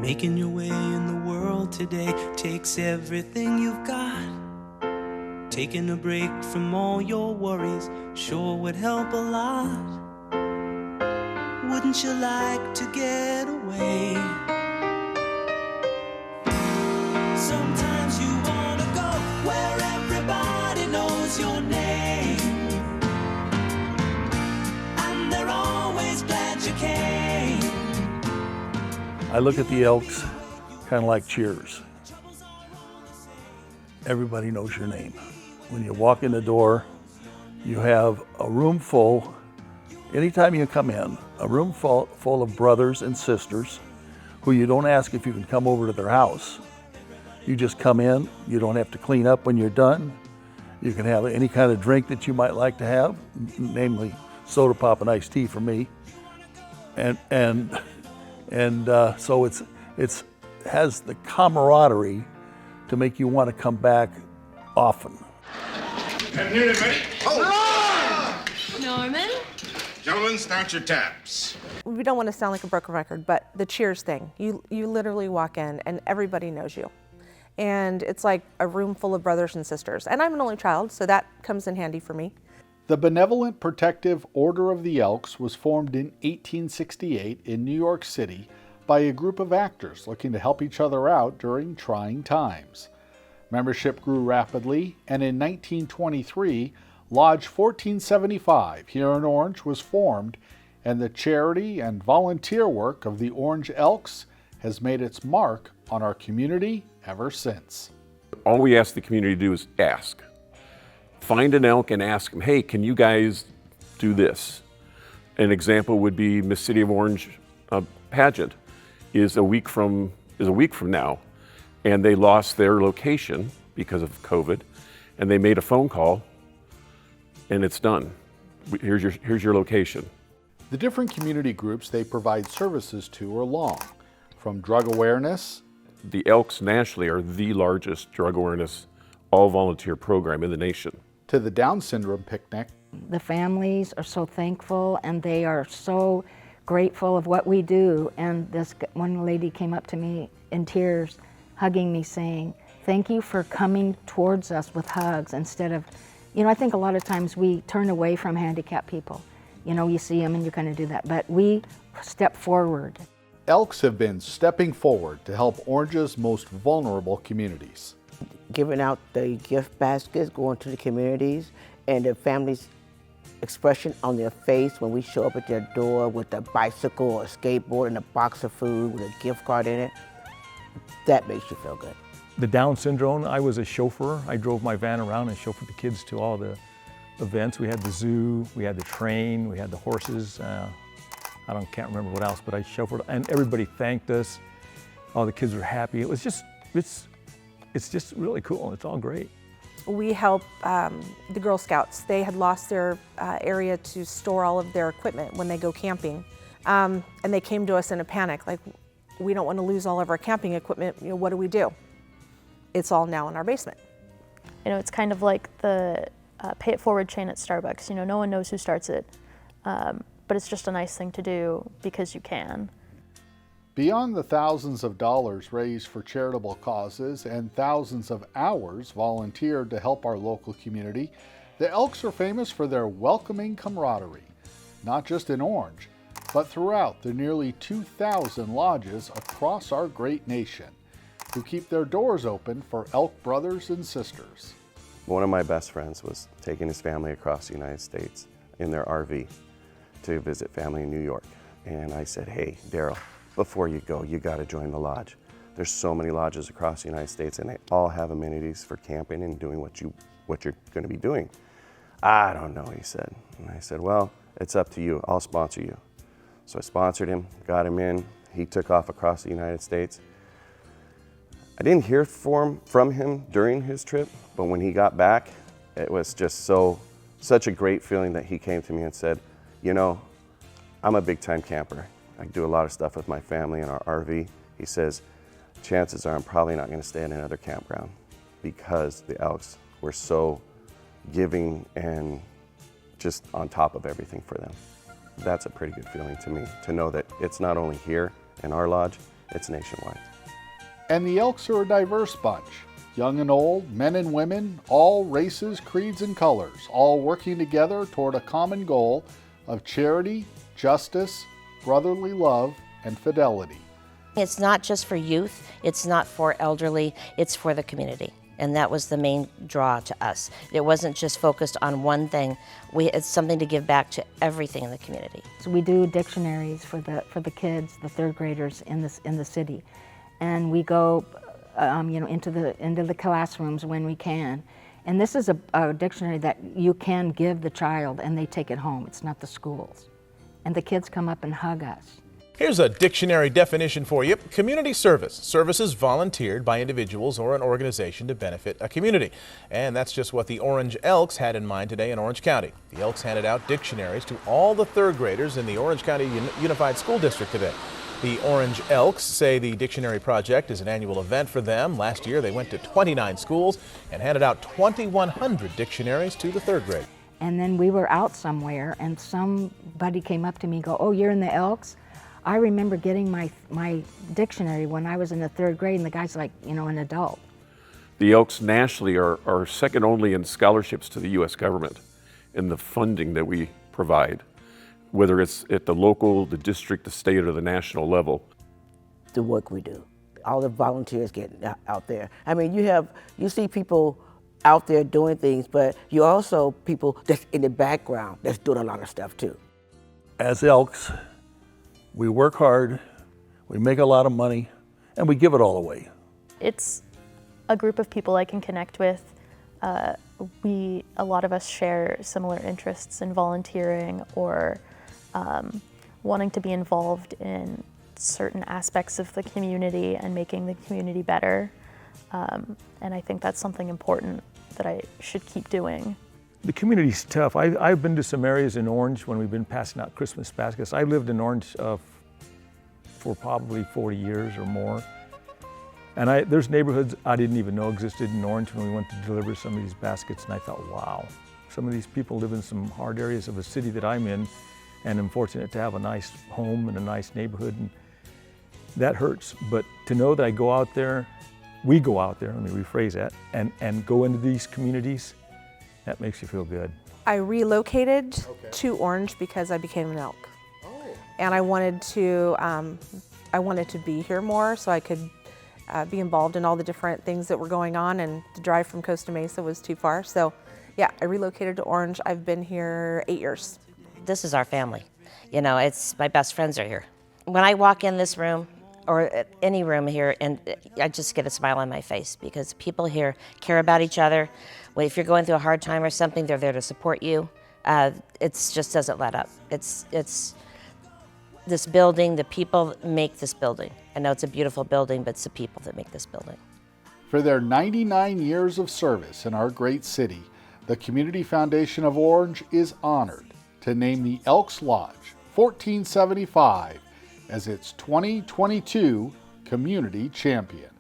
Making your way in the world today takes everything you've got. Taking a break from all your worries sure would help a lot. Wouldn't you like to get away? Sometimes you wanna go where everybody knows your name, and they're always glad you came. I look at the Elks kind of like Cheers. Everybody knows your name. When you walk in the door, you have a room full, anytime you come in, a room full of brothers and sisters who you don't ask if you can come over to their house. You just come in, you don't have to clean up when you're done. You can have any kind of drink that you might like to have, namely soda pop and iced tea for me. So it's has the camaraderie to make you want to come back often. I'm nearly ready. Norman? Gentlemen, start your taps. We don't want to sound like a broken record, but the Cheers thing, you literally walk in and everybody knows you. And it's like a room full of brothers and sisters. And I'm an only child, so that comes in handy for me. The Benevolent Protective Order of the Elks was formed in 1868 in New York City by a group of actors looking to help each other out during trying times. Membership grew rapidly, and in 1923, Lodge 1475 here in Orange was formed, and the charity and volunteer work of the Orange Elks has made its mark on our community ever since. All we ask the community to do is ask. Find an elk and ask them, hey, can you guys do this? An example would be Miss City of Orange pageant is a week from now, and they lost their location because of COVID, and they made a phone call, and it's done. Here's your location. The different community groups they provide services to are long, from drug awareness. The Elks nationally are the largest drug awareness all-volunteer program in the nation. To the Down syndrome picnic. The families are so thankful and they are so grateful of what we do. And this one lady came up to me in tears, hugging me, saying, thank you for coming towards us with hugs instead of, I think a lot of times we turn away from handicapped people. You see them and you kind of do that, but we step forward. Elks have been stepping forward to help Orange's most vulnerable communities. Giving out the gift baskets, going to the communities, and the families' expression on their face when we show up at their door with a bicycle or a skateboard and a box of food with a gift card in it, that makes you feel good. The Down syndrome, I was a chauffeur. I drove my van around and chauffeured the kids to all the events. We had the zoo, we had the train, we had the horses. Can't remember what else, but I chauffeured, and everybody thanked us. All the kids were happy. It was just, it's just really cool. It's all great. We help the Girl Scouts. They had lost their area to store all of their equipment when they go camping. And they came to us in a panic, like, we don't want to lose all of our camping equipment. What do we do? It's all now in our basement. It's kind of like the pay it forward chain at Starbucks. No one knows who starts it, but it's just a nice thing to do because you can. Beyond the thousands of dollars raised for charitable causes and thousands of hours volunteered to help our local community, the Elks are famous for their welcoming camaraderie, not just in Orange, but throughout the nearly 2,000 lodges across our great nation, who keep their doors open for Elk brothers and sisters. One of my best friends was taking his family across the United States in their RV to visit family in New York. And I said, hey, Daryl, before you go, you got to join the lodge. There's so many lodges across the United States and they all have amenities for camping and doing what you're going to be doing. I don't know, he said. And I said, well, it's up to you. I'll sponsor you. So I sponsored him, got him in. He took off across the United States. I didn't hear from him during his trip, but when he got back, it was just such a great feeling that he came to me and said, I'm a big time camper. I do a lot of stuff with my family in our RV. He says, chances are I'm probably not going to stay in another campground because the Elks were so giving and just on top of everything for them. That's a pretty good feeling to me, to know that it's not only here in our lodge, it's nationwide. And the Elks are a diverse bunch. Young and old, men and women, all races, creeds, and colors, all working together toward a common goal of charity, justice, brotherly love, and fidelity. It's not just for youth, it's not for elderly, it's for the community. And that was the main draw to us. It wasn't just focused on one thing. It's something to give back to everything in the community. So we do dictionaries for the kids, the third graders in the city, and we go, into the classrooms when we can. And this is a dictionary that you can give the child, and they take it home. It's not the schools, and the kids come up and hug us. Here's a dictionary definition for you. Community service. Services volunteered by individuals or an organization to benefit a community. And that's just what the Orange Elks had in mind today in Orange County. The Elks handed out dictionaries to all the third graders in the Orange County Unified School District today. The Orange Elks say the dictionary project is an annual event for them. Last year they went to 29 schools and handed out 2,100 dictionaries to the third grade. And then we were out somewhere and somebody came up to me and go, "Oh, you're in the Elks?" I remember getting my dictionary when I was in the third grade, and the guy's like, an adult. The Elks nationally are second only in scholarships to the U.S. government in the funding that we provide, whether it's at the local, the district, the state, or the national level. The work we do, all the volunteers getting out there. I mean, you see people out there doing things, but you also people that's in the background that's doing a lot of stuff too. As Elks, we work hard, we make a lot of money, and we give it all away. It's a group of people I can connect with. A lot of us share similar interests in volunteering or wanting to be involved in certain aspects of the community and making the community better. And I think that's something important that I should keep doing. The community's tough. I've been to some areas in Orange when we've been passing out Christmas baskets. I lived in Orange for probably 40 years or more. And there's neighborhoods I didn't even know existed in Orange when we went to deliver some of these baskets, and I thought, wow, some of these people live in some hard areas of the city that I'm in, and I'm fortunate to have a nice home and a nice neighborhood, and that hurts. But to know that I go out there, we go out there, let me rephrase that, and go into these communities, that makes you feel good. I relocated to Orange because I became an Elk. And I wanted to be here more so I could be involved in all the different things that were going on, and the drive from Costa Mesa was too far. So yeah, I relocated to Orange. I've been here 8 years. This is our family. It's my best friends are here. When I walk in this room or any room here, and I just get a smile on my face because people here care about each other. If you're going through a hard time or something, they're there to support you. It just doesn't let up. It's this building, the people make this building. I know it's a beautiful building, but it's the people that make this building. For their 99 years of service in our great city, the Community Foundation of Orange is honored to name the Elks Lodge 1475 as its 2022 Community Champion.